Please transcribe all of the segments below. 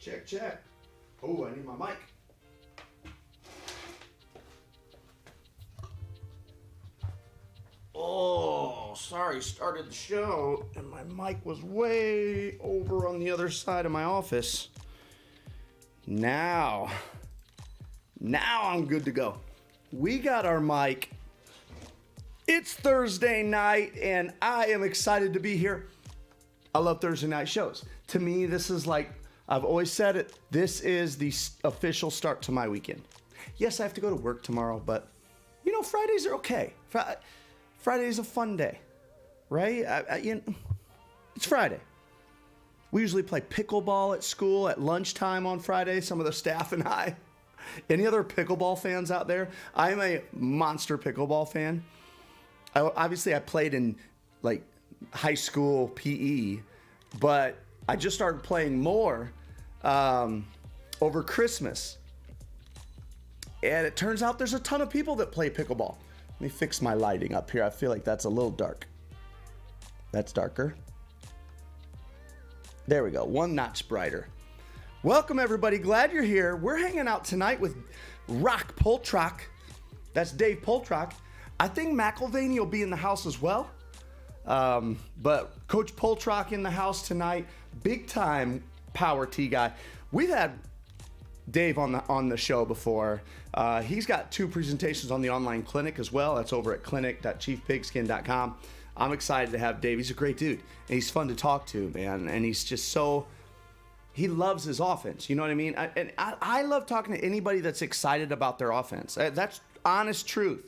Check, check. Oh, I need my mic. Oh, sorry, started the show and my mic was way over on the other side of my office. Now I'm good to go. We got our mic. It's Thursday night and I am excited to be here. I love Thursday night shows. To me, this is like, I've always said it, this is the official start to my weekend. Yes, I have to go to work tomorrow, but you know, Fridays are okay. Friday's a fun day, right? It's Friday. We usually play pickleball at school at lunchtime on Friday, some of the staff and I. Any other pickleball fans out there? I'm a monster pickleball fan. Obviously, I played in like high school PE, but I just started playing more over Christmas. And it turns out there's a ton of people that play pickleball. Let me fix my lighting up here. I feel like that's a little dark. That's darker. There we go. One notch brighter. Welcome, everybody. Glad you're here. We're hanging out tonight with Poltrock. That's Dave Poltrock. I think McElvany will be in the house as well. But Coach Poltrock in the house tonight. Big time power T guy. We've had Dave on the show before. He's got 2 presentations on the online clinic as well. That's over at clinic.chiefpigskin.com. I'm excited to have Dave. He's a great dude, and he's fun to talk to, man. And he's just he loves his offense. You know what I mean? I love talking to anybody that's excited about their offense. That's honest truth.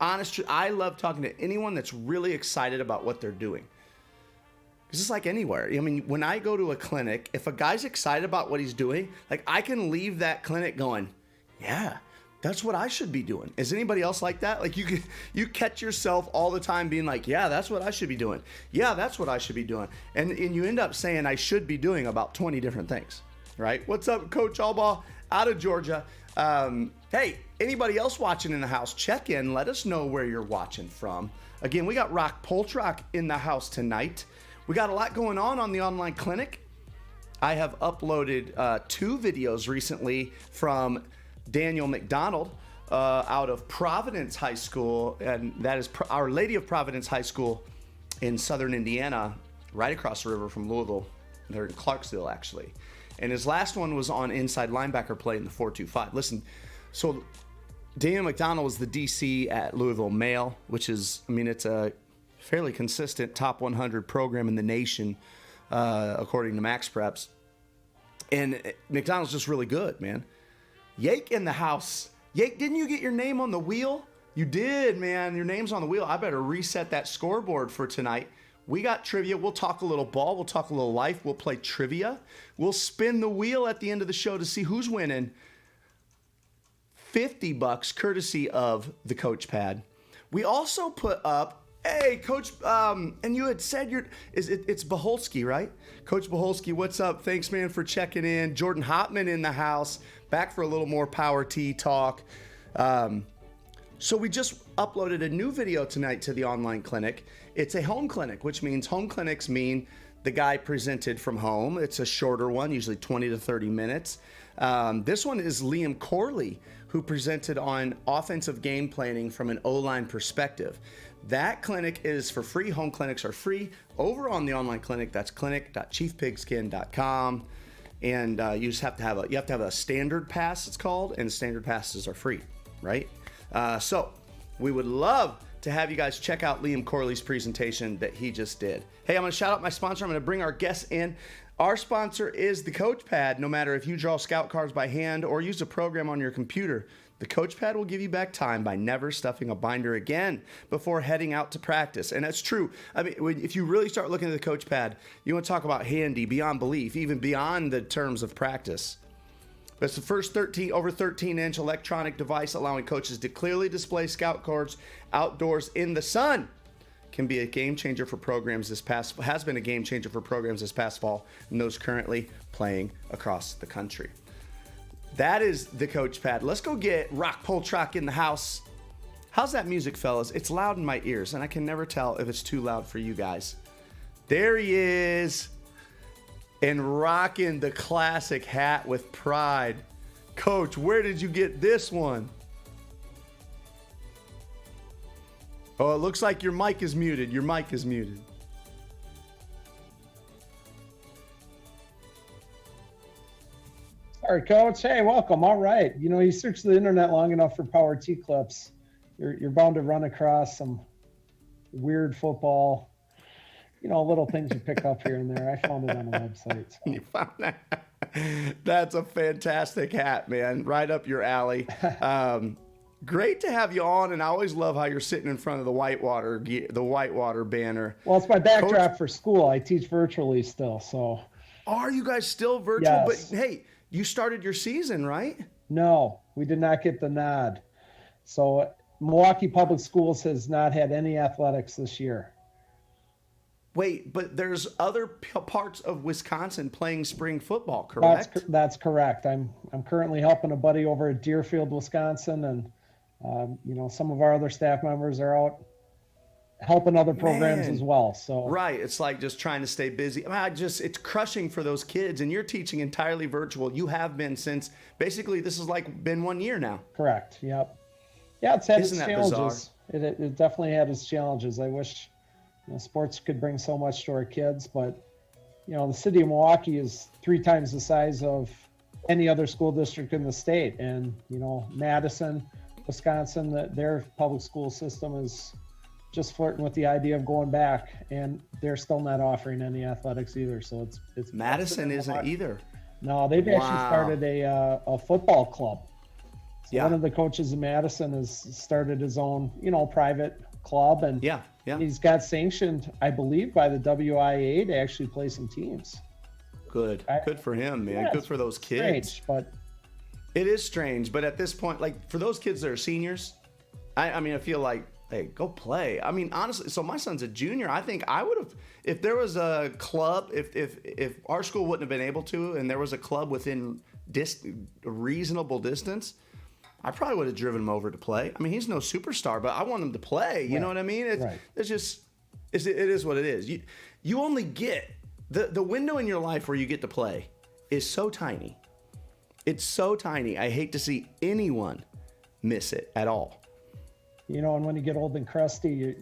I love talking to anyone that's really excited about what they're doing. It's just like anywhere. I mean, when I go to a clinic, if a guy's excited about what he's doing, like I can leave that clinic going, yeah, that's what I should be doing. Is anybody else like that? Like you catch yourself all the time being like, yeah, that's what I should be doing. Yeah, that's what I should be doing. And you end up saying I should be doing about 20 different things, right? What's up, Coach Albaugh out of Georgia? Hey, anybody else watching in the house, check in. Let us know where you're watching from. Again, we got Poltrock in the house tonight. We got a lot going on the online clinic. I have uploaded 2 videos recently from Daniel McDonald out of Providence High School, and that is Our Lady of Providence High School in southern Indiana, right across the river from Louisville. They're in Clarksville, actually. And his last one was on inside linebacker play in the 4-2-5. Listen, so Daniel McDonald was the DC at Louisville Male, which is, I mean, it's a fairly consistent top 100 program in the nation, according to Max Preps. And McDonald's just really good, man. Yake in the house. Yake, didn't you get your name on the wheel? You did, man. Your name's on the wheel. I better reset that scoreboard for tonight. We got trivia. We'll talk a little ball. We'll talk a little life. We'll play trivia. We'll spin the wheel at the end of the show to see who's winning. $50 courtesy of the Coach Pad. We also put up, hey, Coach, and you had said it's Baholski, right? Coach Baholski, what's up? Thanks, man, for checking in. Jordan Hopman in the house, back for a little more Power T talk. So we just uploaded a new video tonight to the online clinic. It's a home clinic, which means home clinics mean the guy presented from home. It's a shorter one, usually 20 to 30 minutes. This one is Liam Corley, who presented on offensive game planning from an O-line perspective. That clinic is for free. Home clinics are free. Over on the online clinic, that's clinic.chiefpigskin.com. And you just have to have a standard pass, it's called, and standard passes are free, right? So we would love to have you guys check out Liam Corley's presentation that he just did. Hey, I'm going to shout out my sponsor. I'm going to bring our guests in. Our sponsor is the Coach Pad. No matter if you draw scout cards by hand or use a program on your computer, the Coach Pad will give you back time by never stuffing a binder again before heading out to practice. And that's true. I mean, if you really start looking at the Coach Pad, you want to talk about handy, beyond belief, even beyond the terms of practice. It's the first over 13-inch electronic device allowing coaches to clearly display scout cards outdoors in the sun. Can be a game changer for programs has been a game changer for programs this past fall and those currently playing across the country. That is the Coach Pad. Let's go get Poltrock in the house. How's that music, fellas? It's loud in my ears, and I can never tell if it's too loud for you guys. There he is. and rocking the classic hat with pride. Coach, where did you get this one? Oh, it looks like your mic is muted. Your mic is muted. All right, Coach. Hey, welcome. All right. You know, you search the internet long enough for Power T clips, you're bound to run across some weird football, little things you pick up here and there. I found it on the website. So. You found that? That's a fantastic hat, man. Right up your alley. Great to have you on, and I always love how you're sitting in front of the Whitewater banner. Well, it's my backdrop for school. I teach virtually still, so. Are you guys still virtual? Yes. But hey, you started your season, right? No, we did not get the nod. So Milwaukee Public Schools has not had any athletics this year. Wait, but there's other parts of Wisconsin playing spring football, correct? That's correct. I'm currently helping a buddy over at Deerfield, Wisconsin, and some of our other staff members are out helping other programs as well. So right, it's like just trying to stay busy. It's crushing for those kids, and you're teaching entirely virtual. You have been since basically this is been 1 year now. Correct. Yep. Yeah, it's had Isn't its that challenges. bizarre? It definitely had its challenges. I wish sports could bring so much to our kids, but the city of Milwaukee is 3 times the size of any other school district in the state, and Madison, Wisconsin, their public school system is just flirting with the idea of going back, and they're still not offering any athletics either. So it's Madison isn't either. No, they've actually started a football club. So Yeah. One of the coaches in Madison has started his own, private club, and Yeah. he's got sanctioned, I believe, by the WIA to actually play some teams. Good for him, man. Yeah, Good for those kids. Strange, but It is strange, but at this point, for those kids that are seniors, I feel like, hey, go play. I mean, honestly, so my son's a junior. I think I would have, if there was a club, if our school wouldn't have been able to, and there was a club within reasonable distance, I probably would have driven him over to play. I mean, he's no superstar, but I want him to play. You know what I mean? It's just, it is what it is. You only get, the window in your life where you get to play is so tiny. It's so tiny. I hate to see anyone miss it at all. And when you get old and crusty,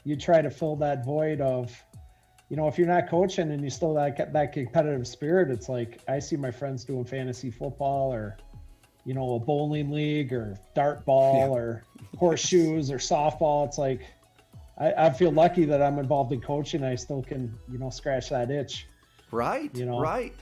you try to fill that void of, if you're not coaching and you still that competitive spirit, it's like I see my friends doing fantasy football or, a bowling league or dart ball or horseshoes or softball. It's like I feel lucky that I'm involved in coaching. I still can, scratch that itch. Right. Right.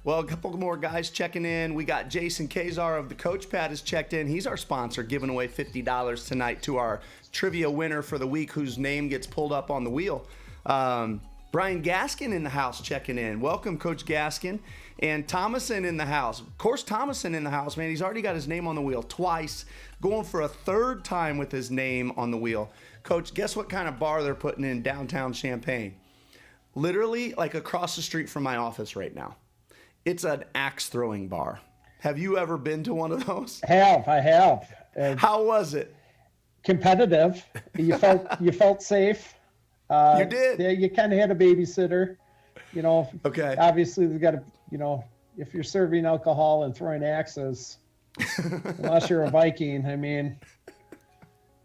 Well, a couple more guys checking in. We got Jason Kazar of the Coach Pad has checked in. He's our sponsor, giving away $50 tonight to our trivia winner for the week whose name gets pulled up on the wheel. Brian Gaskin in the house checking in. Welcome, Coach Gaskin. And Thomason in the house. Of course, Thomason in the house, man. He's already got his name on the wheel twice, going for a third time with his name on the wheel. Coach, guess what kind of bar they're putting in downtown Champaign? Literally, across the street from my office right now. It's an axe throwing bar. Have you ever been to one of those? I have. How was it? Competitive. You felt safe. You did. Yeah, you kind of had a babysitter. Okay. Obviously, we got to. If you're serving alcohol and throwing axes, unless you're a Viking, I mean,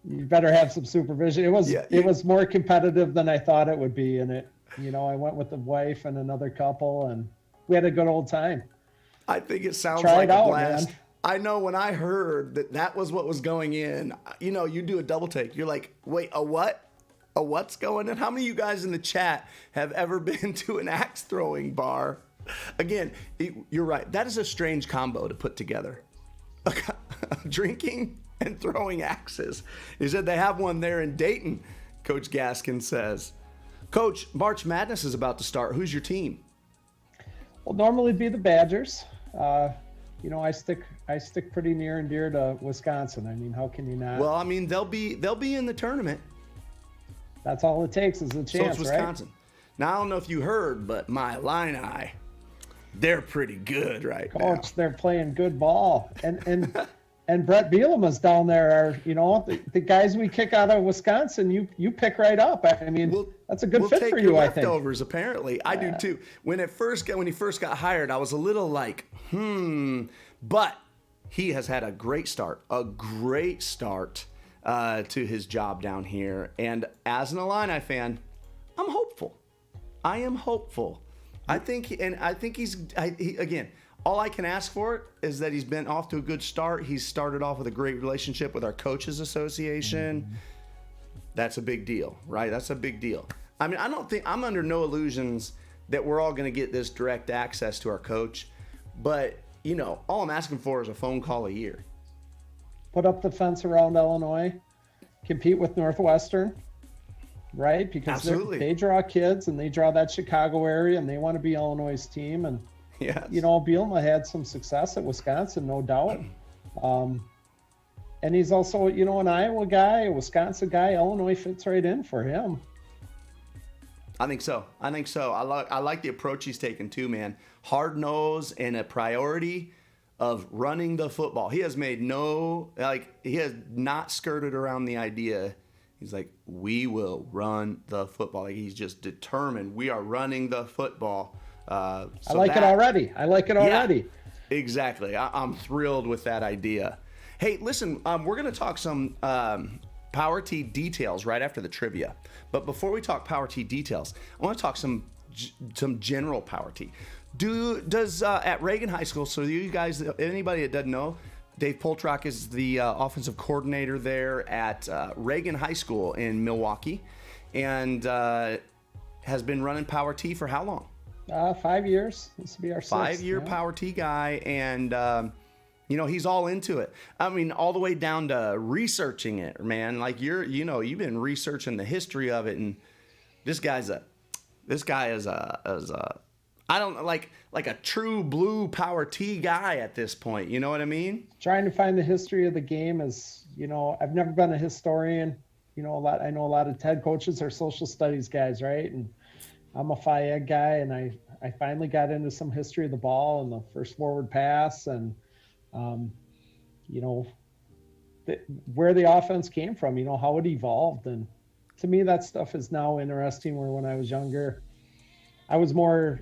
you better have some supervision. It was more competitive than I thought it would be, and I went with the wife and another couple, and we had a good old time. I think it sounds Try like it a out, blast. Man. I know when I heard that was what was going in, you do a double take. You're like, wait, a what? A what's going in? How many of you guys in the chat have ever been to an axe throwing bar? Again, you're right. That is a strange combo to put together. Drinking and throwing axes. He said they have one there in Dayton, Coach Gaskin says. Coach, March Madness is about to start. Who's your team? Well, normally be the Badgers. I stick pretty near and dear to Wisconsin. I mean, how can you not? Well, I mean, they'll be in the tournament. That's all it takes is a chance, right? So it's Wisconsin. Now, I don't know if you heard, but my Illini, they're pretty good right now. Coach, they're playing good ball. And and Brett Bielema's down there are, the guys we kick out of Wisconsin, you pick right up. I mean, that's a good fit for you, I think. Leftovers, apparently. I do too. When he first got hired, I was a little like, but he has had a great start to his job down here. And as an Illini fan, I'm hopeful. I am hopeful. I think again, all I can ask for is that he's been off to a good start. He's started off with a great relationship with our coaches association. Mm-hmm. That's a big deal, right? That's a big deal. I mean, I'm under no illusions that we're all going to get this direct access to our coach, but all I'm asking for is a phone call a year. Put up the fence around Illinois, compete with Northwestern, right? Because they draw kids and they draw that Chicago area and they want to be Illinois' team. And, Bielema had some success at Wisconsin, no doubt. And he's also, an Iowa guy, a Wisconsin guy. Illinois fits right in for him. I think so. I like the approach he's taken too, man. Hard nose and a priority of running the football. He has made he has not skirted around the idea. He's like, we will run the football. Like, he's just determined. We are running the football. I like it already. Yeah, exactly. I'm thrilled with that idea. Hey, listen, we're going to talk some Power T details right after the trivia. But before we talk Power T details, I want to talk some general Power T. Does at Reagan High School, so you guys, anybody that doesn't know, Dave Poltrock is the offensive coordinator there at Reagan High School in Milwaukee, and has been running Power T for how long? 5 years. This will be our 5-year Power T guy, and he's all into it. I mean, all the way down to researching it, man. Like you've been researching the history of it, and this guy is a I don't like a true blue Power T guy at this point. You know what I mean? Trying to find the history of the game is, I've never been a historian. I know a lot of head coaches are social studies guys, right? And I'm a Phi Ed guy, and I finally got into some history of the ball and the first forward pass, and where the offense came from, how it evolved. And to me, that stuff is now interesting, where when I was younger, I was more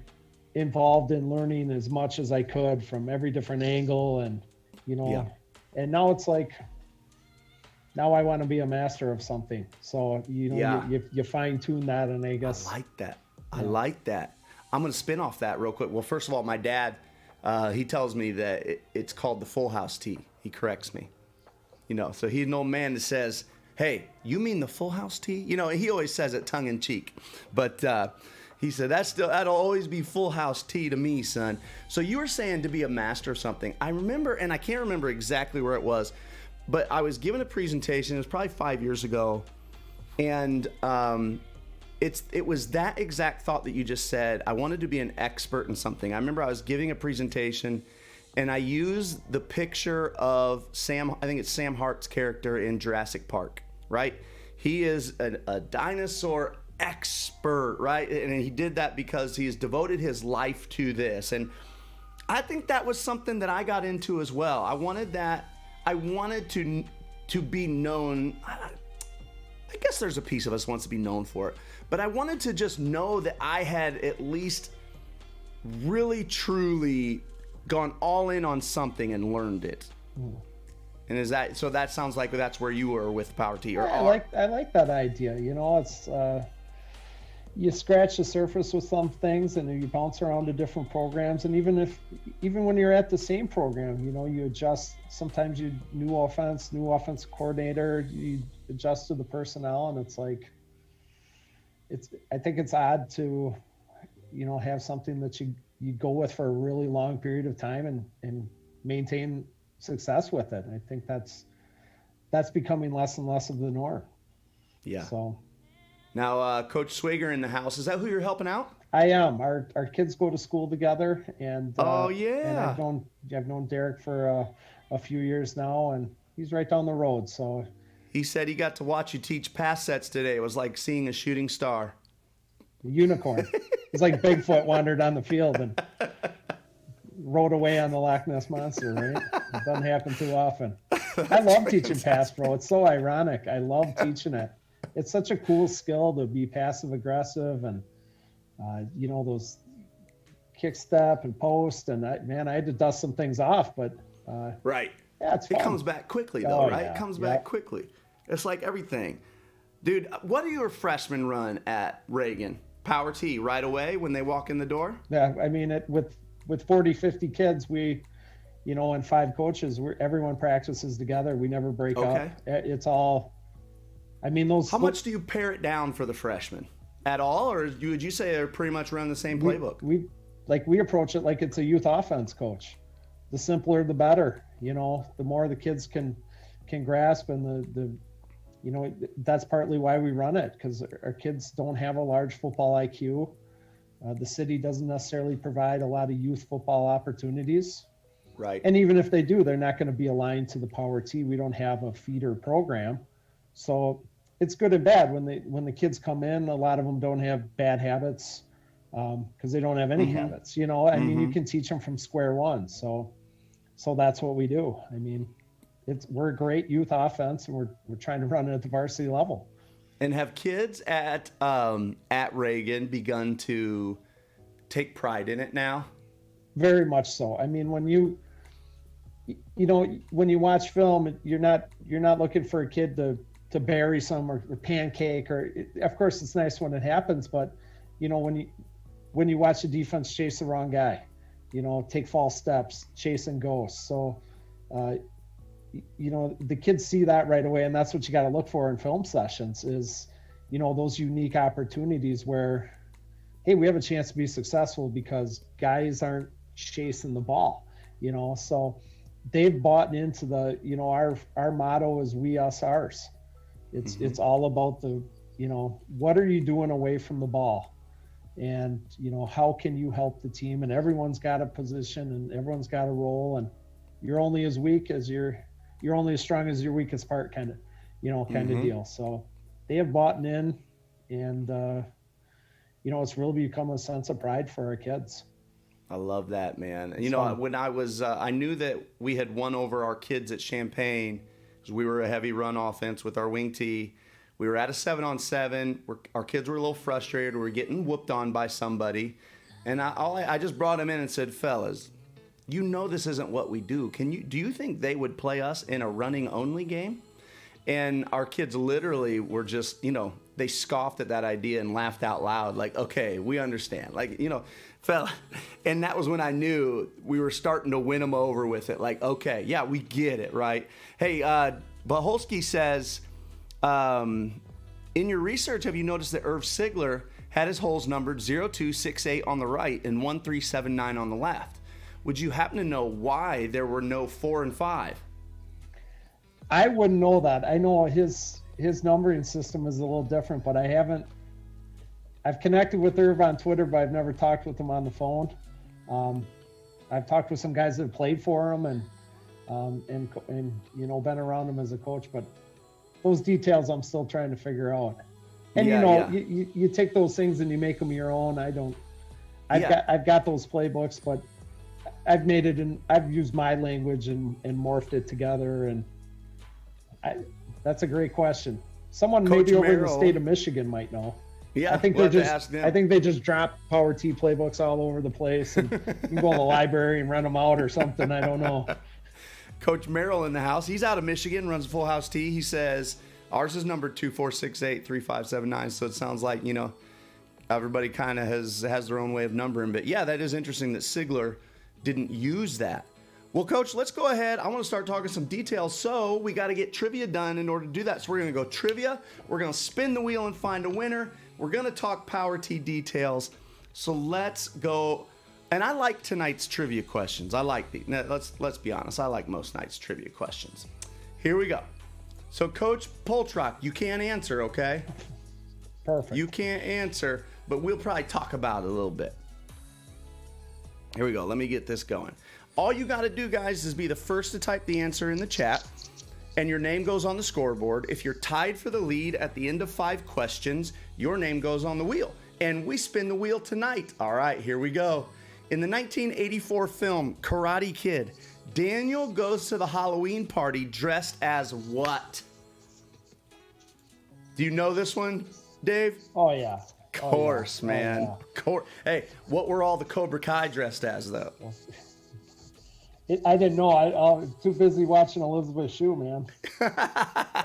involved in learning as much as I could from every different angle. And, and now it's like, now I want to be a master of something. So, you fine tune that. And I guess I like that. I'm going to spin off that real quick. Well, first of all, my dad, he tells me that it's called the Full House Tea. He corrects me. So he's an old man that says, hey, you mean the Full House Tea? He always says it tongue in cheek. But he said, that'll always be Full House Tea to me, son. So you were saying to be a master of something. I remember, and I can't remember exactly where it was, but I was given a presentation. It was probably 5 years ago. And it was that exact thought that you just said. I wanted to be an expert in something. I remember I was giving a presentation, and I used the picture of Sam. I think it's Sam Hart's character in Jurassic Park, right? He is a dinosaur expert, right? And he did that because he has devoted his life to this. And I think that was something that I got into as well. I wanted to be known. I guess there's a piece of us wants to be known for it, but I wanted to just know that I had at least really truly gone all in on something and learned it. And that sounds like that's where you were with Power T? I like that idea. It's you scratch the surface with some things, and you bounce around to different programs. And even when you're at the same program, you adjust. Sometimes you new offense coordinator, you adjust to the personnel, and it's like I think it's odd to have something that you go with for a really long period of time and maintain success with it. I think that's becoming less and less of the norm. Yeah. So now, Coach Swager in the house. Is that who you're helping out? I am. Our kids go to school together, and and I've known Derek for a few years now, and he's right down the road. So he said he got to watch you teach pass sets today. It was like seeing a shooting star. A unicorn. It's like Bigfoot wandered on the field and rode away on the Loch Ness Monster, right? It doesn't happen too often. I love teaching pass pro. It's so ironic. I love teaching it. It's such a cool skill to be passive aggressive and, those kick step and post. And I had to dust some things off, but right. Yeah, it's fun. It comes back quickly though, right? Yeah. It comes back quickly. It's like everything. Dude, what do your freshmen run at Reagan? Power T right away when they walk in the door? Yeah, I mean, with 40, 50 kids, we, and 5 coaches, everyone practices together. We never break up. It's all, I mean, How much do you pare it down for the freshmen? At all? Or would you say they're pretty much run the same playbook? We approach it like it's a youth offense coach. The simpler, the better. The more the kids can grasp, and that's partly why we run it, because our kids don't have a large football IQ. The city doesn't necessarily provide a lot of youth football opportunities. Right. And even if they do, they're not going to be aligned to the Power T. We don't have a feeder program. So it's good and bad. When the kids come in, a lot of them don't have bad habits because they don't have any habits. I mean, you can teach them from square one. So that's what we do. I mean, we're a great youth offense, and we're trying to run it at the varsity level. And have kids at Reagan begun to take pride in it now? Very much so. I mean, when you watch film, you're not looking for a kid to bury some or pancake, of course it's nice when it happens, but when you watch the defense chase the wrong guy, take false steps, chasing ghosts. So the kids see that right away, and that's what you got to look for in film sessions is, those unique opportunities where, hey, we have a chance to be successful because guys aren't chasing the ball, so they've bought into the, our motto is we, us, ours. It's all about the, what are you doing away from the ball? And, how can you help the team? And everyone's got a position and everyone's got a role, and you're only as weak as you're only as strong as your weakest part kind of deal. So they have bought in, and, it's really become a sense of pride for our kids. I love that, man. When I was, I knew that we had won over our kids at Champaign because we were a heavy run offense with our wing tee. We were at a 7-on-7. Our kids were a little frustrated. We were getting whooped on by somebody. And I just brought them in and said, fellas, this isn't what we do. Do you think they would play us in a running only game? And our kids literally were just, they scoffed at that idea and laughed out loud. Like, okay, we understand. Like, fella. And that was when I knew we were starting to win them over with it. Like, okay, yeah, we get it, right? Hey, Baholski says, in your research, have you noticed that Irv Sigler had his holes numbered 0268 on the right and 1379 on the left? Would you happen to know why there were no 4 and 5? I wouldn't know that. I know his numbering system is a little different, but I've connected with Irv on Twitter, but I've never talked with him on the phone. I've talked with some guys that have played for him and been around him as a coach, but those details I'm still trying to figure out. And you take those things and you make them your own. I've got those playbooks, but I've made it and I've used my language and morphed it together. And that's a great question. Someone Coach maybe over in the Merrill, state of Michigan might know. Yeah, I think they just drop Power T playbooks all over the place, and you can go to the library and rent them out or something. I don't know. Coach Merrill in the house. He's out of Michigan, runs a Full House T. He says ours is numbered 24683579. So it sounds like everybody kind of has their own way of numbering. But yeah, that is interesting that Sigler didn't use that. Well, Coach, let's go ahead. I want to start talking some details. So we got to get trivia done in order to do that. So we're going to go trivia. We're going to spin the wheel and find a winner. We're going to talk Power T details. So let's go. And I like tonight's trivia questions. I like these. Now, let's be honest. I like most nights' trivia questions. Here we go. So, Coach Poltrock, you can't answer, okay? Perfect. You can't answer, but we'll probably talk about it a little bit. Here we go. Let me get this going. All you got to do, guys, is be the first to type the answer in the chat, and your name goes on the scoreboard. If you're tied for the lead at the end of 5 questions, your name goes on the wheel, and we spin the wheel tonight. All right, here we go. In the 1984 film Karate Kid, Daniel goes to the Halloween party dressed as what? Do you know this one, Dave? Oh, yeah. Of course, man. Oh, yeah. Hey, what were all the Cobra Kai dressed as, though? I didn't know. I was too busy watching Elizabeth Shue, man.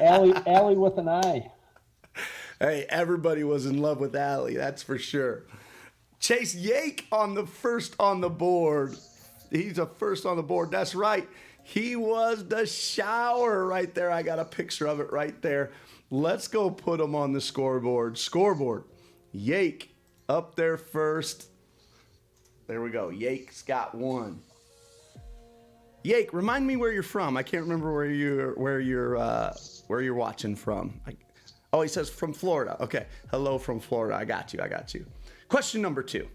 Allie with an eye. Hey, everybody was in love with Allie, that's for sure. Chase Yake on the first on the board. He's a first on the board. That's right. He was the shower right there. I got a picture of it right there. Let's go put him on the scoreboard. Scoreboard. Yake up there first. There we go. Yake's got one. Yake, remind me where you're from. I can't remember where you're watching from. Oh, he says from Florida. Okay. Hello from Florida. I got you. Question number 2.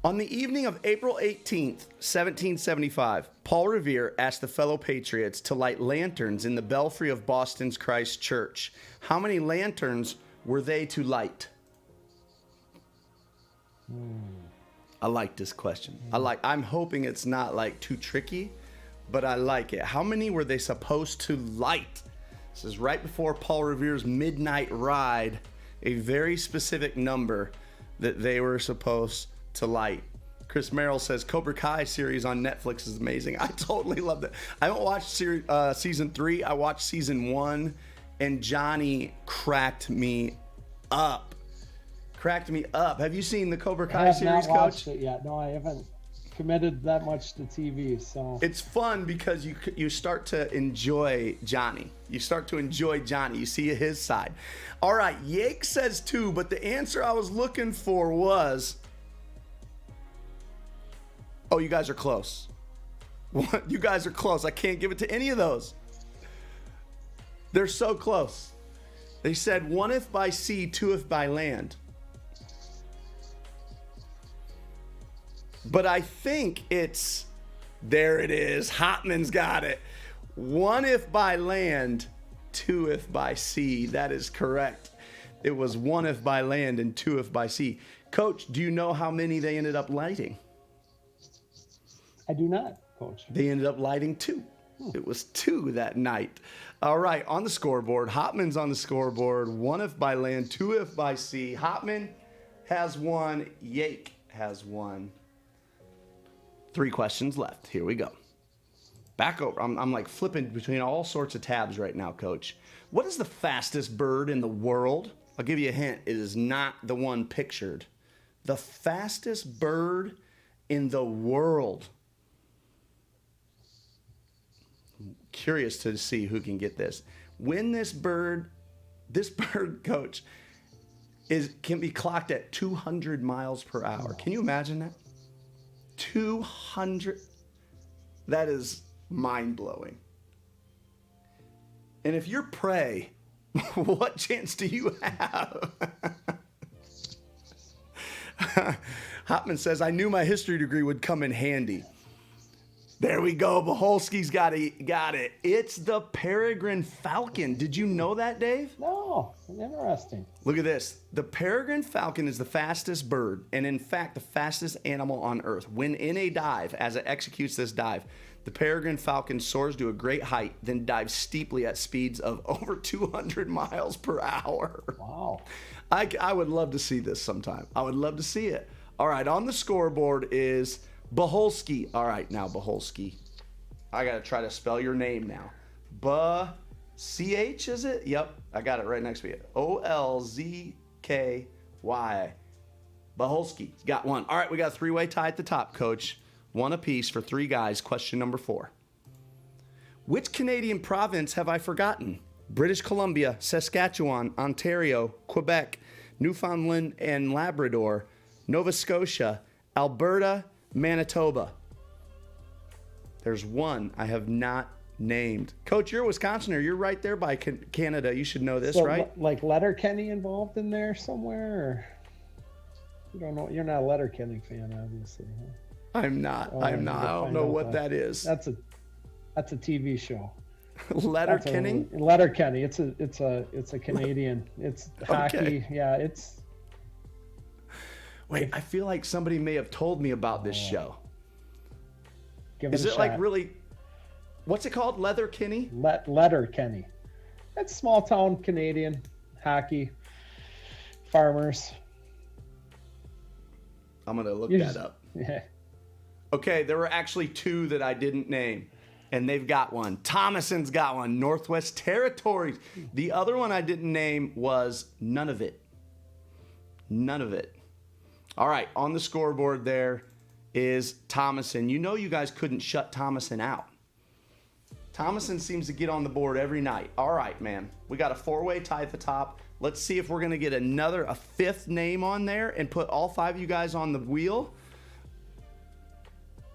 On the evening of April 18th, 1775, Paul Revere asked the fellow patriots to light lanterns in the belfry of Boston's Christ Church. How many lanterns were they to light? I like this question. I'm hoping it's not like too tricky, but I like it. How many were they supposed to light? This is right before Paul Revere's midnight ride, a very specific number that they were supposed to light. Chris Merrill says Cobra Kai series on Netflix is amazing. I totally love that. I haven't watched season 3. I watched season 1, and Johnny cracked me up. Have you seen the Cobra Kai series, Coach? I have not watched it yet. No, I haven't committed that much to TV, so it's fun because you start to enjoy Johnny. You see his side. All right, Yake says 2, but the answer I was looking for was. Oh, you guys are close. You guys are close. I can't give it to any of those. They're so close. They said 1 if by sea, 2 if by land. But I think there it is. Hotman's got it. 1 if by land, 2 if by sea. That is correct. It was 1 if by land and 2 if by sea. Coach, do you know how many they ended up lighting? I do not, Coach. They ended up lighting 2. It was 2 that night. All right, on the scoreboard. Hotman's on the scoreboard. 1 if by land, 2 if by sea. Hotman has 1. Yake has 1. 3 questions left. Here we go. Back over. I'm like flipping between all sorts of tabs right now, Coach. What is the fastest bird in the world? I'll give you a hint. It is not the one pictured. The fastest bird in the world. I'm curious to see who can get this. When this bird, Coach, can be clocked at 200 miles per hour. Can you imagine that? 200. That is mind-blowing. And if you're prey, what chance do you have? Hotman says, I knew my history degree would come in handy. There we go. Boholski's got it. It's the peregrine falcon. Did you know that, Dave? No. Interesting. Look at this. The peregrine falcon is the fastest bird, and in fact, the fastest animal on Earth. When in a dive, as it executes this dive, the peregrine falcon soars to a great height, then dives steeply at speeds of over 200 miles per hour. Wow. I would love to see this sometime. I would love to see it. All right, on the scoreboard is Boholski. All right, now Boholski. I got to try to spell your name now. C-H, is it? Yep, I got it right next to me. O-L-Z-K-Y. Boholski. Got 1. All right, we got a 3-way tie at the top, Coach. 1 apiece for 3 guys. Question number 4. Which Canadian province have I forgotten? British Columbia, Saskatchewan, Ontario, Quebec, Newfoundland and Labrador, Nova Scotia, Alberta, Manitoba. There's 1 I have not named. Coach, you're a Wisconsinner. You're right there by Canada. You should know this, so, right? Like Letterkenny involved in there somewhere? Or... You don't know. You're not a Letterkenny fan, obviously. Huh? I'm not. I don't know what that is. That's a TV show. Letterkenny? Letterkenny. It's a Canadian. It's hockey. Okay. Yeah, it's Wait, I feel like somebody may have told me about this show. Is it like really, what's it called? Letterkenny? Letterkenny. That's small town Canadian hockey, farmers. I'm going to look that up. Yeah. Okay, there were actually two that I didn't name, and they've got one. Thomason's got one, Northwest Territories. The other one I didn't name was None of It. None of It. All right, on the scoreboard there is Thomason. You know you guys couldn't shut Thomason out. Thomason seems to get on the board every night. All right, man. We got a four-way tie at the top. Let's see if we're going to get a fifth name on there and put all five of you guys on the wheel.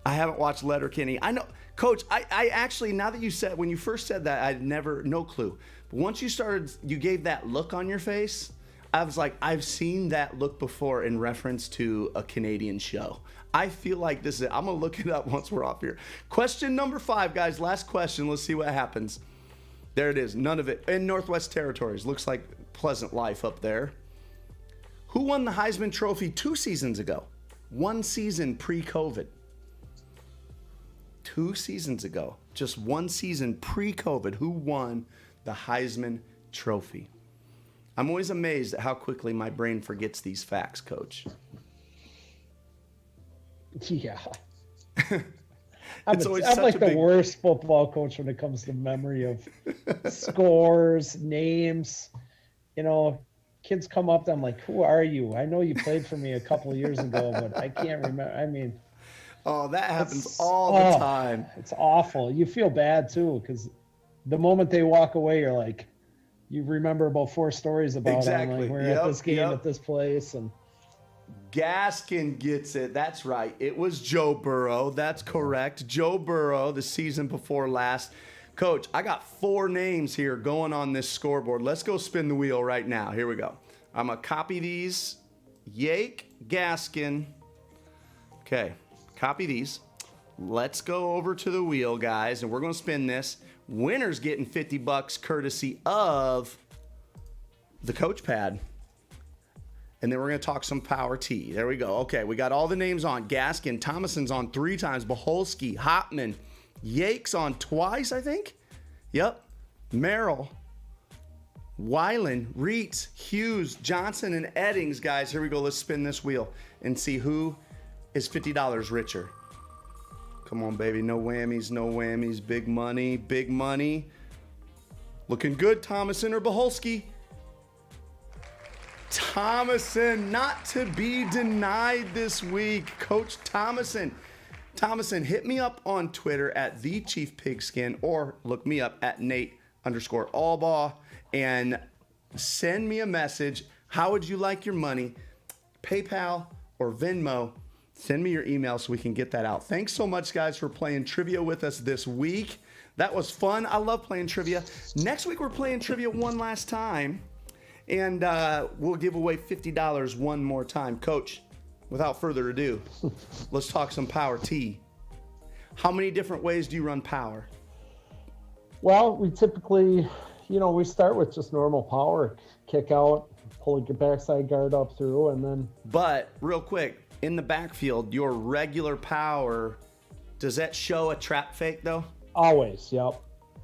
I haven't watched Letterkenny. I know, Coach, I actually, now that you said, when you first said that, I'd no clue. But once you gave that look on your face, I was like, I've seen that look before in reference to a Canadian show. I feel like this is, I'm going to look it up once we're off here. Question number 5, guys. Last question. Let's see what happens. There it is. None of It. In Northwest Territories. Looks like pleasant life up there. Who won the Heisman Trophy 2 seasons ago? 1 season pre-COVID. 2 seasons ago. Just 1 season pre-COVID. Who won the Heisman Trophy? I'm always amazed at how quickly my brain forgets these facts, Coach. Yeah. I'm like the worst football coach when it comes to memory of scores, names. You know, kids come up to them like, who are you? I know you played for me a couple of years ago, but I can't remember. I mean, oh, that happens all the time. It's awful. You feel bad, too, because the moment they walk away, you're like, you remember about 4 stories about them. Like, we're at this game at this place. And Gaskin gets it. That's right. It was Joe Burrow. That's correct. Joe Burrow, the season before last. Coach, I got 4 names here going on this scoreboard. Let's go spin the wheel right now. Here we go. I'm going to copy these. Yake, Gaskin. Okay, copy these. Let's go over to the wheel, guys, and we're going to spin this. Winner's getting $50 courtesy of the Coach Pad. And then we're going to talk some Power T. There we go. Okay, we got all the names on. Gaskin, Thomason's on 3 times. Boholski, Hopman, Yake's on twice, I think. Yep. Merrill, Weiland, Reitz, Hughes, Johnson, and Eddings, guys. Here we go. Let's spin this wheel and see who is $50 richer. Come on, baby. No whammies, no whammies. Big money, big money. Looking good, Thomason or Boholski. Thomason, not to be denied this week. Coach Thomason. Thomason, hit me up on Twitter at @TheChiefPigskin or look me up at Nate_Allbaugh and send me a message. How would you like your money? PayPal or Venmo? Send me your email so we can get that out. Thanks so much, guys, for playing trivia with us this week. That was fun. I love playing trivia. Next week, we're playing trivia one last time, and we'll give away $50 one more time. Coach, without further ado, let's talk some Power T. How many different ways do you run power? Well, we typically, we start with just normal power, kick out, pull your backside guard up through, and then. But real quick, in the backfield, your regular power, does that show a trap fake though? Always, yep.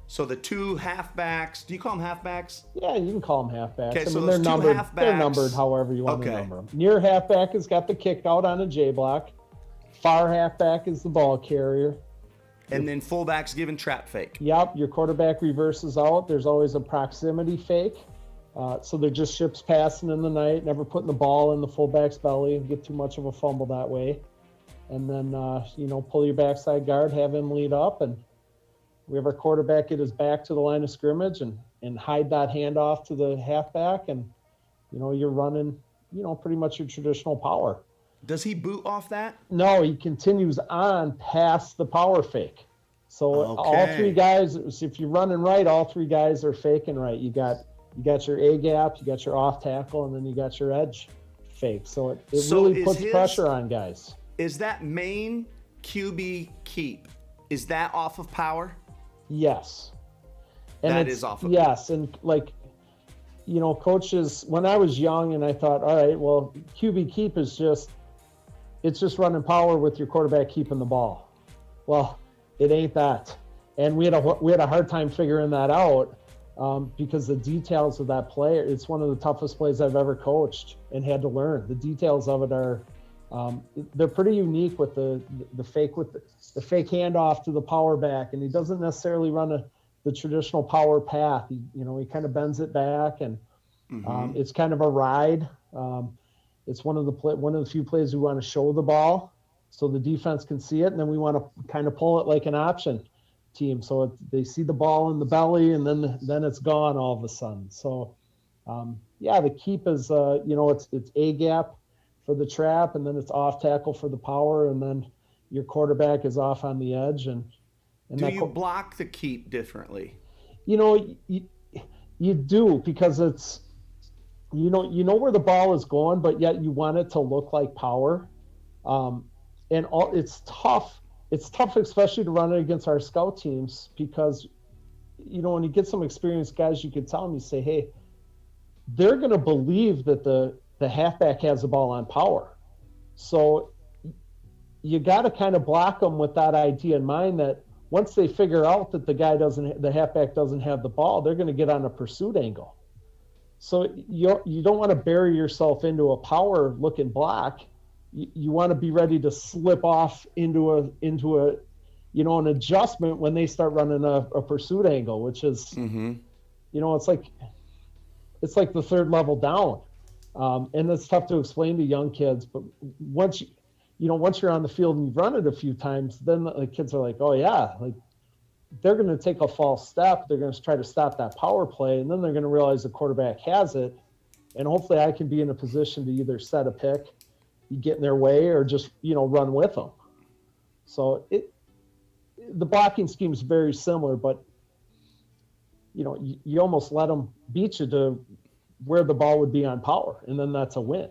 So the 2 halfbacks, do you call them halfbacks? Yeah, you can call them halfbacks. Okay, so they're those numbered. 2 halfbacks. They're numbered however you want to number them. Near halfback has got the kick out on a J block. Far halfback is the ball carrier. And then fullback's given trap fake. Yep, your quarterback reverses out. There's always a proximity fake. So they're just ships passing in the night, never putting the ball in the fullback's belly and get too much of a fumble that way. And then, pull your backside guard, have him lead up, and we have our quarterback get his back to the line of scrimmage and hide that handoff to the halfback. And, you're running, pretty much your traditional power. Does he boot off that? No, he continues on past the power fake. So all 3 guys, if you're running right, all 3 guys are faking right. You got your A gap, you got your off tackle, and then you got your edge fake. So it really puts pressure on guys. Is that main QB keep, is that off of power? Yes. And that is off of yes, and coaches, when I was young and I thought, all right, well, QB keep is just it's just running power with your quarterback keeping the ball. Well, it ain't that. And we had a hard time figuring that out because the details of that play, it's one of the toughest plays I've ever coached and had to learn. The details of it are, they're pretty unique with the fake handoff to the power back, and he doesn't necessarily run the traditional power path. He kind of bends it back, and it's kind of a ride. It's one of the few plays we want to show the ball so the defense can see it, and then we want to kind of pull it like an option team, so they see the ball in the belly, and then it's gone all of a sudden. So, the keep is it's A gap for the trap, and then it's off tackle for the power, and then your quarterback is off on the edge. And do you block the keep differently? You do, because it's you know where the ball is going, but yet you want it to look like power, it's tough. It's tough, especially to run it against our scout teams, because, when you get some experienced guys, you can tell them, you say, hey, they're going to believe that the halfback has the ball on power. So you got to kind of block them with that idea in mind, that once they figure out that the halfback doesn't have the ball, they're going to get on a pursuit angle. So you don't want to bury yourself into a power looking block. You want to be ready to slip off into an adjustment when they start running a pursuit angle, which is, it's like the third level down. And it's tough to explain to young kids, but once you're on the field and you've run it a few times, then the kids are like, oh yeah, like they're going to take a false step. They're going to try to stop that power play. And then they're going to realize the quarterback has it. And hopefully I can be in a position to either set a pick, you get in their way, or just, run with them. So the blocking scheme is very similar, but you almost let them beat you to where the ball would be on power, and then that's a win.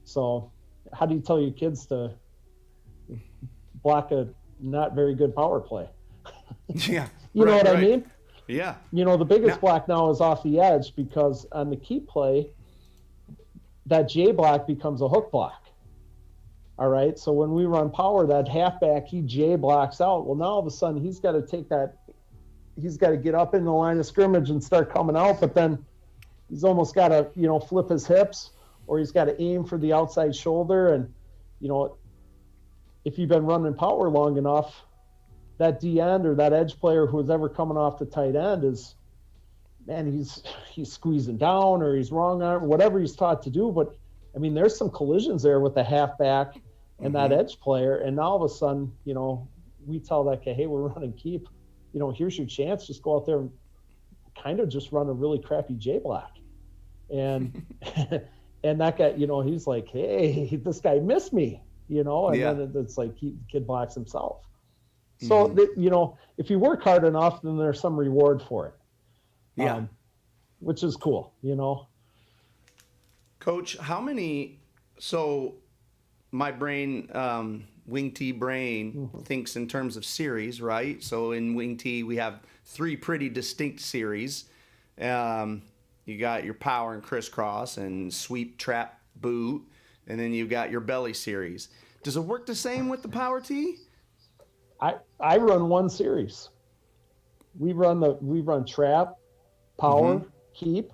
So how do you tell your kids to block a not very good power play? Yeah. You know what I mean? Yeah. The biggest block now is off the edge, because on the keep play, that J block becomes a hook block. All right. So when we run power, that halfback, he J blocks out. Well, now all of a sudden he's got to get up in the line of scrimmage and start coming out, but then he's almost got to, flip his hips, or he's got to aim for the outside shoulder. And, if you've been running power long enough, that D end or that edge player who's ever coming off the tight end is, man, he's squeezing down, or he's wrong arm, whatever he's taught to do. But I mean, there's some collisions there with the halfback and that edge player. And now all of a sudden, we tell that guy, hey, we're running keep, here's your chance. Just go out there and kind of just run a really crappy J block. And, and that guy, he's like, hey, this guy missed me, and then it's like the kid blocks himself. So, if you work hard enough, then there's some reward for it. Yeah. Which is cool, Coach, so my brain, Wing T brain, thinks in terms of series, right? So in Wing T, we have 3 pretty distinct series. You got your power and crisscross and sweep, trap, boot, and then you got your belly series. Does it work the same with the power T? I run one series. We run trap, power, keep.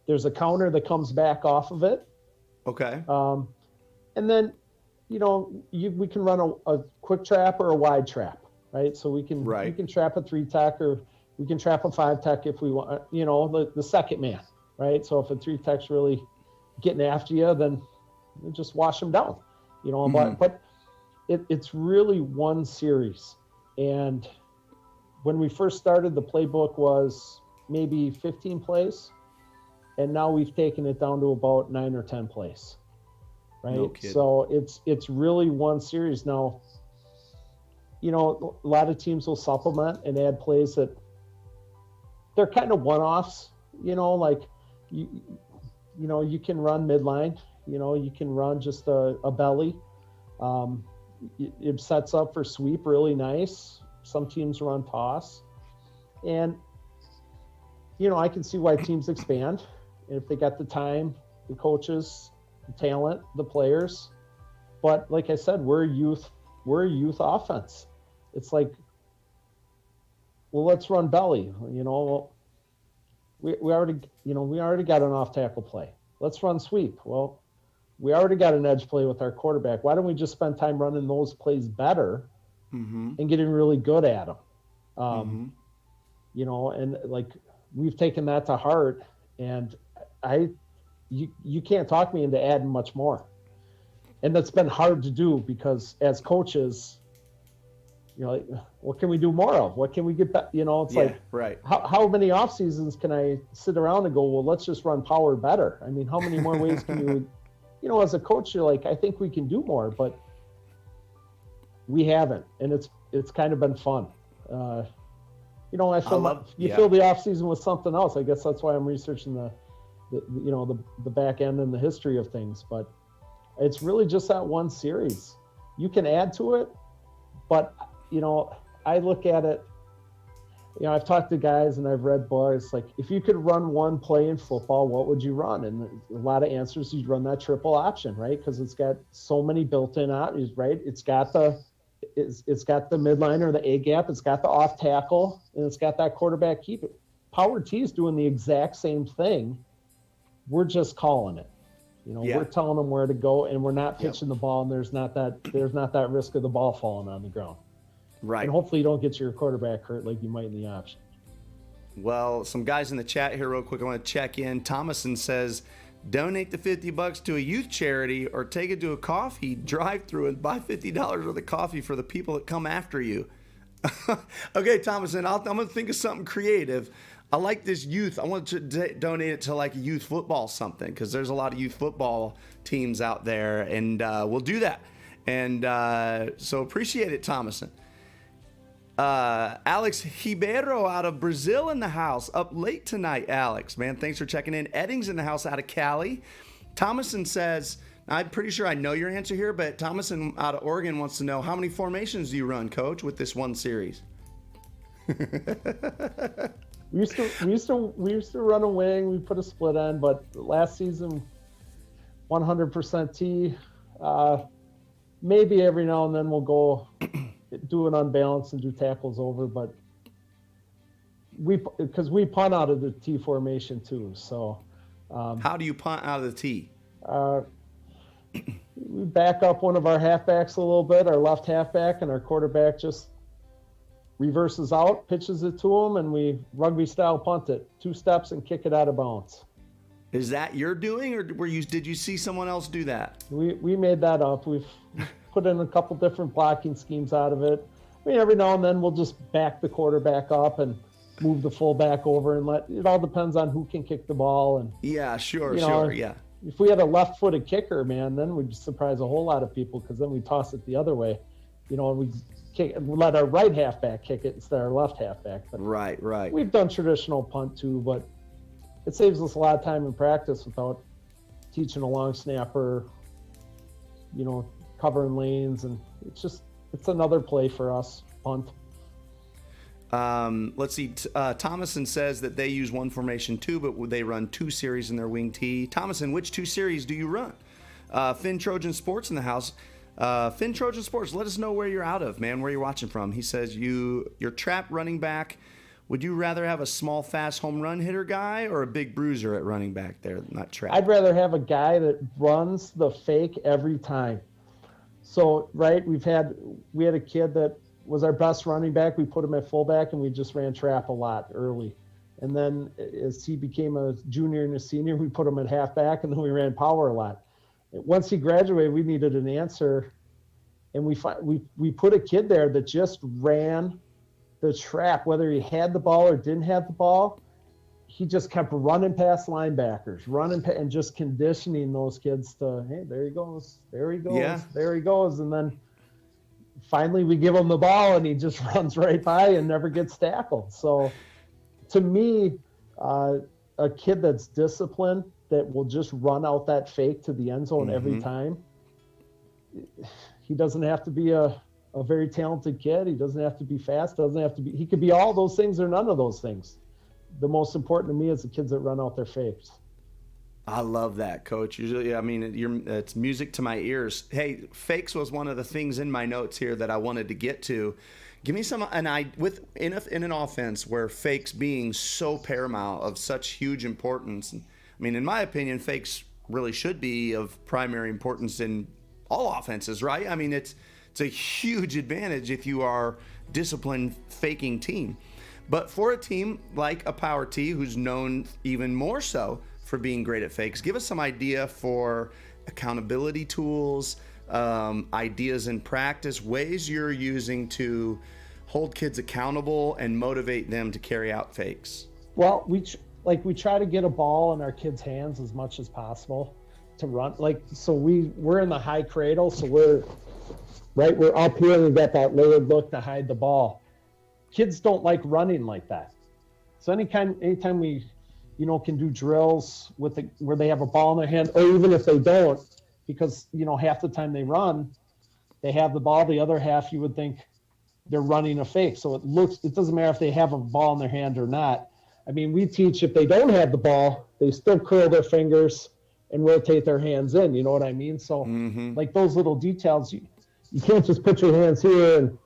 There's a counter that comes back off of it. Okay. And then, we can run a quick trap or a wide trap, right? So we can trap a 3-tech, or we can trap a 5-tech if we want, the second man, right? So if a 3-tech's really getting after you, then you just wash them down, but it's really one series. And when we first started, the playbook was maybe 15 plays, and now we've taken it down to about 9 or 10 plays, right? No kidding. So it's really one series. Now, a lot of teams will supplement and add plays that they're kind of one-offs, like you can run midline, you can run just a belly. It sets up for sweep really nice. Some teams run toss. And, I can see why teams expand. And if they got the time, the coaches, the talent, the players, But like I said, we're a youth offense. It's like, well, let's run belly. We already got an off tackle play. Let's run sweep. Well, we already got an edge play with our quarterback. Why don't we just spend time running those plays better and getting really good at them? And like we've taken that to heart, and you can't talk me into adding much more. And that's been hard to do because as coaches, like, what can we do more of? What can we get back? It's like, right. How many off seasons can I sit around and go, well, let's just run power better? I mean, how many more ways can you, as a coach, you're like, I think we can do more, but we haven't. And it's kind of been fun. I fill the off season with something else. I guess that's why I'm researching the back end and the history of things, but it's really just that one series. You can add to it, but I look at it, I've talked to guys and I've read books, like if you could run one play in football, what would you run? And a lot of answers, you'd run that triple option, right? Because it's got so many built-in options, right? It's got the midline or the A gap, it's got the off tackle, and it's got that quarterback keep it. Power T is doing the exact same thing. We're just calling it. We're telling them where to go, and we're not pitching the ball, and there's not that risk of the ball falling on the ground. Right. And hopefully you don't get your quarterback hurt like you might in the option. Well, some guys in the chat here real quick, I want to check in. Thomason says, donate the $50 to a youth charity or take it to a coffee drive-through and buy $50 worth of coffee for the people that come after you. Okay, Thomason, I'm going to think of something creative. I like this youth. I want to donate it to like a youth football something, because there's a lot of youth football teams out there, and we'll do that. And so appreciate it, Thomason. Alex Ribeiro out of Brazil in the house. Up late tonight, Alex. Man, thanks for checking in. Eddings in the house out of Cali. Thomason says, I'm pretty sure I know your answer here, but Thomason out of Oregon wants to know, how many formations do you run, Coach, with this one series? We used to run a wing. We put a split on, but last season, 100% T. Maybe every now and then we'll go do an unbalanced and do tackles over, but because we punt out of the T formation too. So how do you punt out of the T? We back up one of our halfbacks a little bit, our left halfback, and our quarterback just reverses out, pitches it to him, and we rugby style punt it 2 steps and kick it out of bounds. Is that your doing, or did you see someone else do that? We made that up. We've put in a couple different blocking schemes out of it. I mean, every now and then we'll just back the quarterback up and move the fullback over, and it all depends on who can kick the ball. And yeah, sure. If we had a left-footed kicker, man, then we'd surprise a whole lot of people, because then we toss it the other way, and we let our right halfback kick it instead of our left halfback. But right. We've done traditional punt too, but it saves us a lot of time in practice without teaching a long snapper, covering lanes, and it's another play for us, punt. Let's see. Thomason says that they use one formation too, but they run 2 series in their wing T. Thomason, which 2 series do you run? Finn Trojan Sports in the house. Finn Trojan Sports, let us know where you're out of, man, where you're watching from. He says you're trap running back. Would you rather have a small, fast home run hitter guy or a big bruiser at running back there, not trap? I'd rather have a guy that runs the fake every time. So, right, we had a kid that was our best running back. We put him at fullback, and we just ran trap a lot early. And then as he became a junior and a senior, we put him at halfback, and then we ran power a lot. Once he graduated, we needed an answer, and we put a kid there that just ran the trap, whether he had the ball or didn't have the ball. He just kept running past linebackers, and just conditioning those kids to, hey, there he goes, there he goes. And then finally we give him the ball, and he just runs right by and never gets tackled. So to me, a kid that's disciplined, that will just run out that fake to the end zone every time, he doesn't have to be a very talented kid. He doesn't have to be fast. He could be all those things or none of those things. The most important to me is the kids that run out their fakes. I love that, Coach. Usually, I mean, it's music to my ears. Hey, fakes was one of the things in my notes here that I wanted to get to. Give me some, in an offense where fakes being so paramount of such huge importance. I mean, in my opinion, fakes really should be of primary importance in all offenses, right? I mean, it's a huge advantage if you are disciplined faking team. But for a team like a Power T, who's known even more so for being great at fakes, give us some idea for accountability tools, ideas in practice, ways you're using to hold kids accountable and motivate them to carry out fakes. Well, we try to get a ball in our kids' hands as much as possible to run. So we're in the high cradle, so we're up here and we've got that layered look to hide the ball. Kids don't like running like that. So anytime we, can do drills where they have a ball in their hand, or even if they don't, because, half the time they run, they have the ball. The other half, you would think they're running a fake. So it doesn't matter if they have a ball in their hand or not. I mean, we teach if they don't have the ball, they still curl their fingers and rotate their hands in. You know what I mean? So like those little details, you can't just put your hands here and,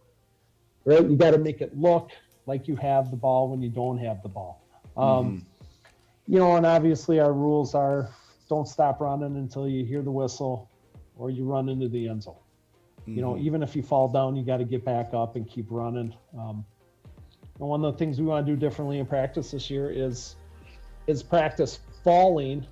right? You got to make it look like you have the ball when you don't have the ball. And obviously our rules are don't stop running until you hear the whistle or you run into the end zone. Even if you fall down, you got to get back up and keep running. And one of the things we want to do differently in practice this year is practice falling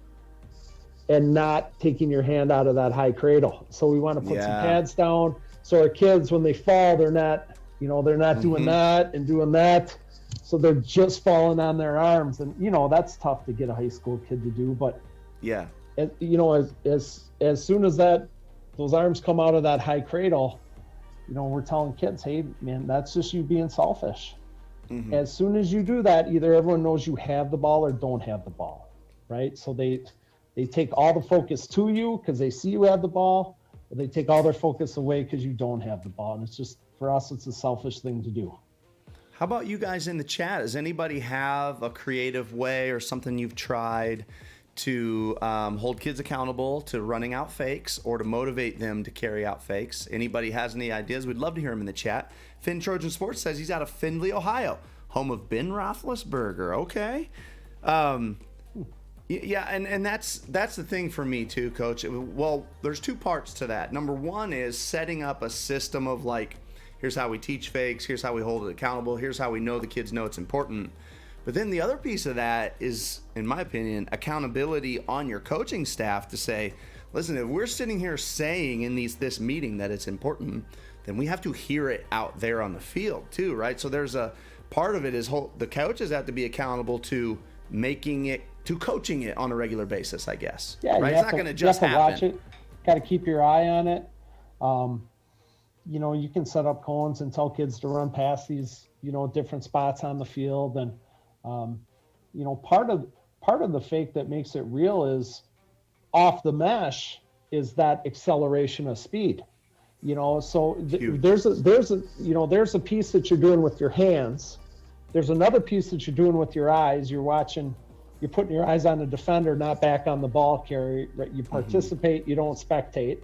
and not taking your hand out of that high cradle. So we want to put some pads down so our kids, when they fall, they're not doing that and doing that. So they're just falling on their arms. And, that's tough to get a high school kid to do. But, as soon as those arms come out of that high cradle, we're telling kids, hey, man, that's just you being selfish. As soon as you do that, either everyone knows you have the ball or don't have the ball, right? So they take all the focus to you because they see you have the ball, or they take all their focus away because you don't have the ball. And it's just, for us, it's a selfish thing to do. How about you guys in the chat? Does anybody have a creative way or something you've tried to hold kids accountable to running out fakes or to motivate them to carry out fakes? Anybody has any ideas? We'd love to hear them in the chat. Finn Trojan Sports says he's out of Findlay, Ohio, home of Ben Roethlisberger. Okay. Yeah, and that's the thing for me too, Coach. Well, there's two parts to that. Number one is setting up a system of here's how we teach fakes, here's how we hold it accountable, here's how we know the kids know it's important. But then the other piece of that is, in my opinion, accountability on your coaching staff to say, listen, if we're sitting here saying in this meeting that it's important, then we have to hear it out there on the field too, right? So there's a part of it is the coaches have to be accountable to coaching it on a regular basis, I guess. Yeah, right? It's not going to just happen. Watch it. Got to keep your eye on it. You can set up cones and tell kids to run past these, different spots on the field. And, part of the fake that makes it real is off the mesh is that acceleration of speed. So there's a piece that you're doing with your hands. There's another piece that you're doing with your eyes. You're putting your eyes on the defender, not back on the ball carrier. Right? You participate, you don't spectate.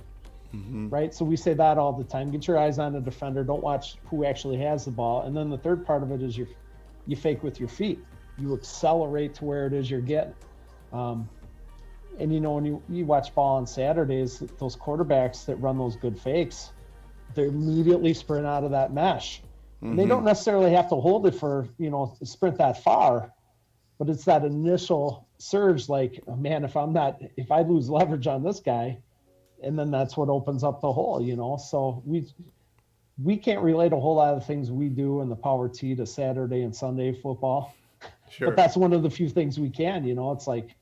Right? So we say that all the time. Get your eyes on the defender. Don't watch who actually has the ball. And then the third part of it is you fake with your feet. You accelerate to where it is you're getting. And when you watch ball on Saturdays, those quarterbacks that run those good fakes, they immediately sprint out of that mesh. And they don't necessarily have to hold it for, sprint that far, but it's that initial surge like, oh, man, if I lose leverage on this guy, and then that's what opens up the hole, So we can't relate a whole lot of things we do in the Power T to Saturday and Sunday football. Sure. But that's one of the few things we can, It's like,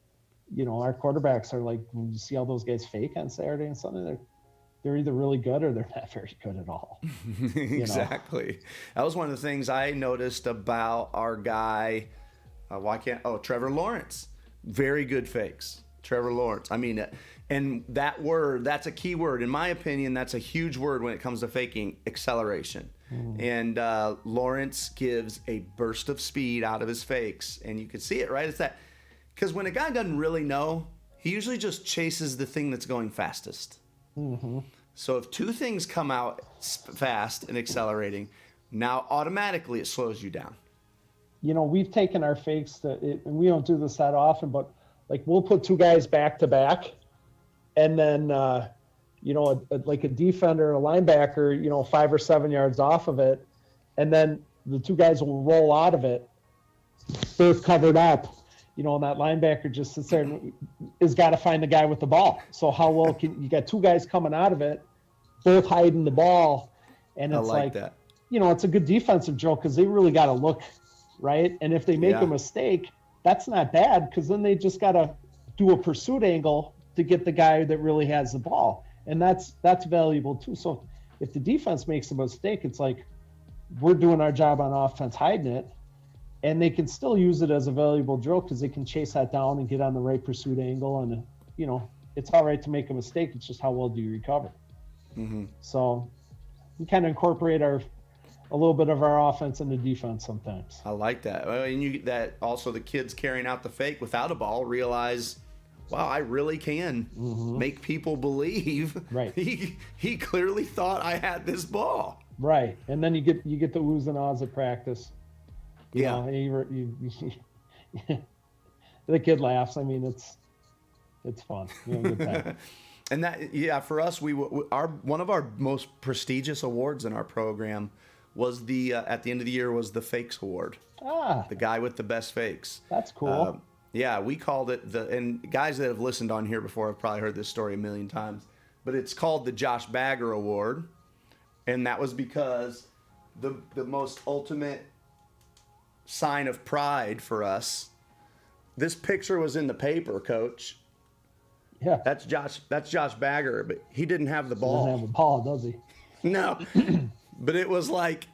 our quarterbacks are like, when you see all those guys fake on Saturday and Sunday, they're either really good or they're not very good at all. Exactly. That was one of the things I noticed about our guy. Trevor Lawrence. Very good fakes. Trevor Lawrence. I mean, and that's a key word. In my opinion, that's a huge word when it comes to faking: acceleration. And Lawrence gives a burst of speed out of his fakes. And you can see it, right? It's that, because when a guy doesn't really know he usually just chases the thing that's going fastest. Mm-hmm. So if two things come out fast and accelerating, now automatically it slows you down. You know, we've taken our fakes and we don't do this that often, but like we'll put two guys back to back, and then you know, like a defender and a linebacker, you know, 5 or 7 yards off of it, and then the two guys will roll out of it, both covered up, you know, and that linebacker just sits there and has got to find the guy with the ball. So how well can you got two guys coming out of it, both hiding the ball, and it's like that. You know, it's a good defensive joke because they really got to look right, and if they make a mistake, that's not bad because then they just got to do a pursuit angle to get the guy that really has the ball, and that's valuable too. So if the defense makes a mistake, it's like we're doing our job on offense hiding it, and they can still use it as a valuable drill because they can chase that down and get on the right pursuit angle, and you know, it's all right to make a mistake. It's just how well do you recover. Mm-hmm. So we kind of incorporate a little bit of our offense into defense sometimes. I like that. And you that also the kids carrying out the fake without a ball realize, wow, I really can make people believe. Right. He clearly thought I had this ball. Right. And then you get the oohs and ahs at practice. You know, the kid laughs. I mean, it's fun. You have a good time. And that, for us, one of our most prestigious awards in our program was at the end of the year was the Fakes Award. The guy with the best fakes. That's cool. We called it and guys that have listened on here before have probably heard this story a million times, but it's called the Josh Bagger Award. And that was because the most ultimate sign of pride for us, this picture was in the paper, Coach. Yeah. That's Josh Bagger, but he didn't have the ball. He doesn't have a ball, does he? No. But it was like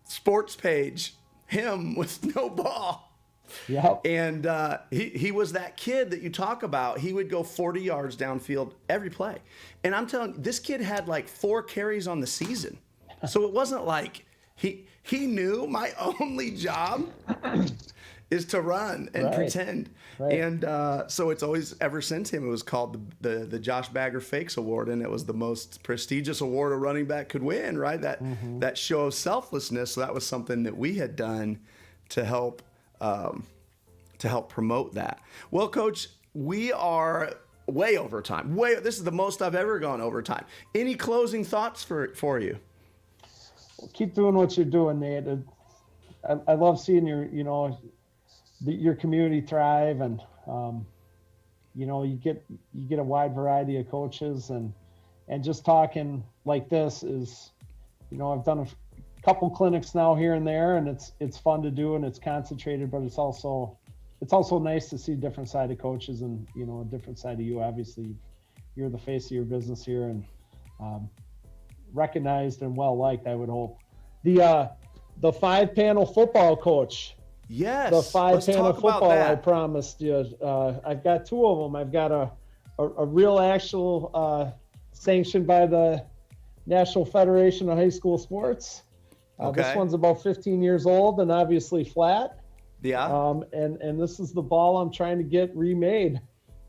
sports page, him with no ball. Yep. And he was that kid that you talk about. He would go 40 yards downfield every play. And I'm telling you, this kid had like 4 carries on the season. So it wasn't like he knew my only job is to run and pretend. Right. And so it's always, ever since him, it was called the Josh Bagger Fakes Award, and it was the most prestigious award a running back could win, right? That show of selflessness. So that was something that we had done to help promote that. Well, Coach, we are way over time. This is the most I've ever gone over time. Any closing thoughts for you? Well, keep doing what you're doing, Nate. I love seeing your community thrive, and you get a wide variety of coaches, and just talking like this is, I've done a couple clinics now here and there, and it's fun to do, and it's concentrated, but it's also nice to see a different side of coaches and a different side of you. Obviously, you're the face of your business here, and recognized and well liked, I would hope. The 5-panel football coach. Yes. The 5-panel football I promised you. I've got 2 of them. I've got a real actual sanctioned by the National Federation of High School Sports. This one's about 15 years old and obviously flat. Yeah. And this is the ball I'm trying to get remade.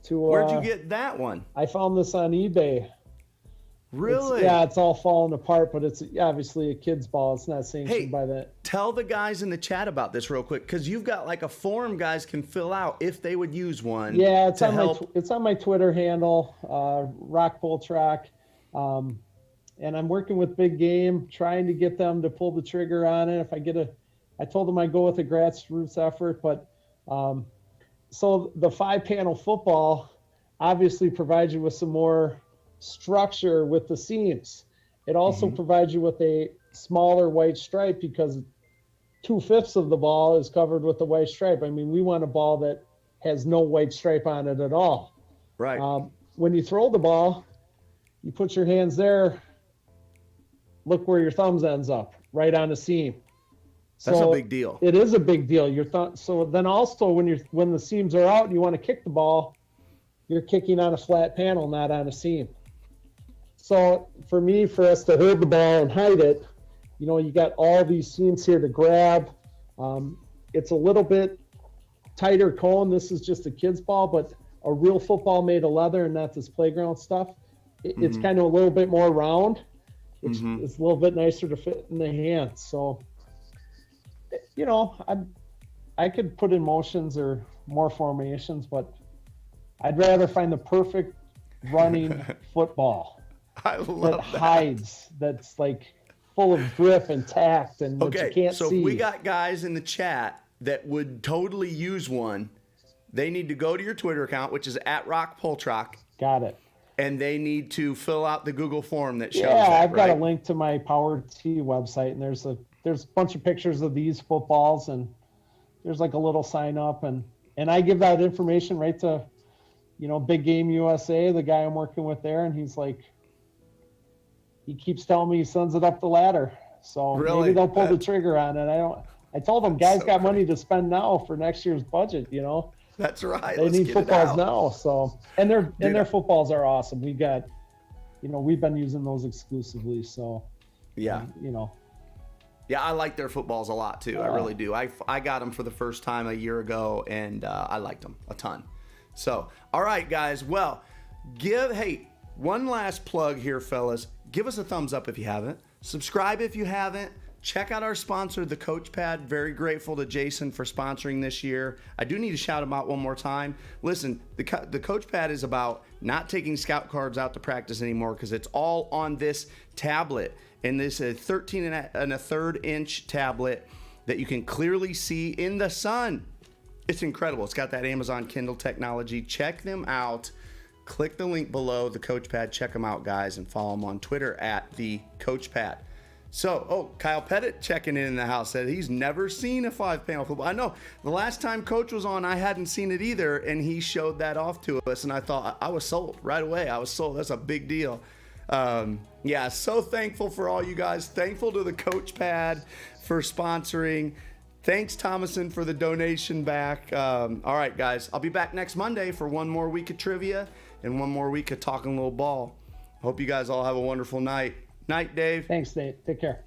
Where'd you get that one? I found this on eBay. Really? It's all falling apart, but it's obviously a kid's ball. It's not sanctioned by that. Tell the guys in the chat about this real quick, because you've got like a form guys can fill out if they would use one. Yeah, it's on my Twitter handle, Rock Poltrock, and I'm working with Big Game, trying to get them to pull the trigger on it. I told them I'd go with a grassroots effort, but so the 5-panel football obviously provides you with some more structure with the seams. It also provides you with a smaller white stripe because 2/5 of the ball is covered with the white stripe. I mean, we want a ball that has no white stripe on it at all. Right. When you throw the ball, you put your hands there. Look where your thumbs ends up, right on the seam. That's a big deal. It is a big deal. So then also when the seams are out and you want to kick the ball, you're kicking on a flat panel, not on a seam. So for us to hold the ball and hide it, you got all these seams here to grab. It's a little bit tighter cone. This is just a kid's ball, but a real football made of leather and not this playground stuff. It's kind of a little bit more round, which is a little bit nicer to fit in the hands. So, you know, I could put in motions or more formations, but I'd rather find the perfect running football that hides, that's like full of grip and tact and what you can't so see. If we got guys in the chat that would totally use one, they need to go to your Twitter account, which is @RockPoltrock. Got it. And they need to fill out the Google form that shows I've got a link to my Power T website, and there's a bunch of pictures of these footballs, and there's like a little sign up, and I give that information right to, you know, Big Game USA, the guy I'm working with there, and he's like, he keeps telling me he sends it up the ladder. So maybe they'll pull the trigger on it. I told them, guys got money to spend now for next year's budget, you know. That's right. They need footballs now. So, and their footballs are awesome. We got, you know, we've been using those exclusively. So, yeah, you know. Yeah, I like their footballs a lot too. I really do. I got them for the first time a year ago, and I liked them a ton. So, all right, guys. Well, one last plug here, fellas. Give us a thumbs up if you haven't. Subscribe if you haven't. Check out our sponsor, the Coach Pad. Very grateful to Jason for sponsoring this year. I do need to shout him out one more time. Listen, the Coach Pad is about not taking scout cards out to practice anymore because it's all on this tablet. And this is a 13 and a third inch tablet that you can clearly see in the sun. It's incredible. It's got that Amazon Kindle technology. Check them out. Click the link below, the Coach Pad. Check them out, guys, and follow them on Twitter @the Coach Pad. So, Kyle Pettit checking in the house said he's never seen a 5-panel football. I know the last time Coach was on, I hadn't seen it either, and he showed that off to us, and I thought I was sold right away. I was sold. That's a big deal. Yeah, so thankful for all you guys. Thankful to the Coach Pad for sponsoring. Thanks, Thomason, for the donation back. All right, guys, I'll be back next Monday for one more week of trivia and one more week of talking a little ball. Hope you guys all have a wonderful night. Night, Dave. Thanks, Nate. Take care.